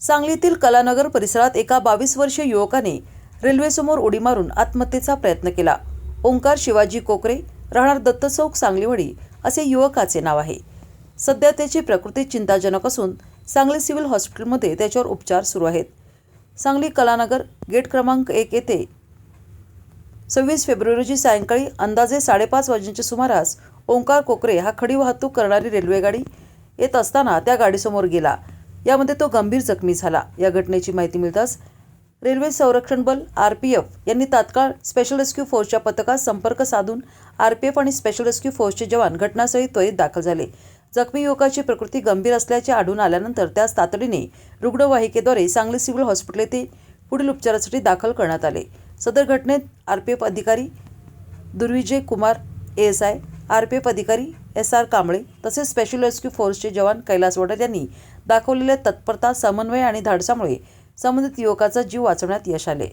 सांगलीतील कलानगर परिसरात एका 22 वर्षीय युवकाने रेल्वेसमोर उडी मारून आत्महत्येचा प्रयत्न केला। ओंकार शिवाजी कोकरे, राहणार दत्त चौक, सांगलीवाडी असे युवकाचे नाव आहे। सध्या त्याची प्रकृती चिंताजनक असून सांगली सिव्हिल हॉस्पिटलमध्ये त्याच्यावर उपचार सुरू आहेत। सांगली कलानगर गेट क्रमांक 1 येथे 26 फेब्रुवारी रोजी सायंकाळी अंदाजे 5:30 वाजण्याच्या सुमारास ओंकार कोकरे हा खडी वाहतूक करणारी रेल्वेगाडी येत असताना त्या गाडीसमोर गेला। यामध्ये तो गंभीर जखमी झाला। या घटनेची माहिती मिळताच रेल्वे संरक्षण बल आरपीएफ यांनी तात्काळ स्पेशल रेस्क्यू फोर्सच्या पथकास संपर्क साधून आरपीएफ आणि स्पेशल रेस्क्यू फोर्सचे जवान घटनास्थळी त्वरित दाखल झाले। जखमी युवकाची प्रकृती गंभीर असल्याचे आढळून आल्यानंतर त्यास तातडीने रुग्णवाहिकेद्वारे सांगली सिव्हिल हॉस्पिटल येथे पुढील उपचारासाठी दाखल करण्यात आले। सदर घटनेत आरपीएफ अधिकारी दुर्विजय कुमार एएसआय, आरपीएफ अधिकारी SR कांबळे तसेच स्पेशल रेस्क्यू फोर्सचे जवान कैलास वडद यांनी दाखवलेल्या तत्परता, समन्वय आणि धाडसामुळे संबंधित युवकाचा जीव वाचवण्यात यश आले।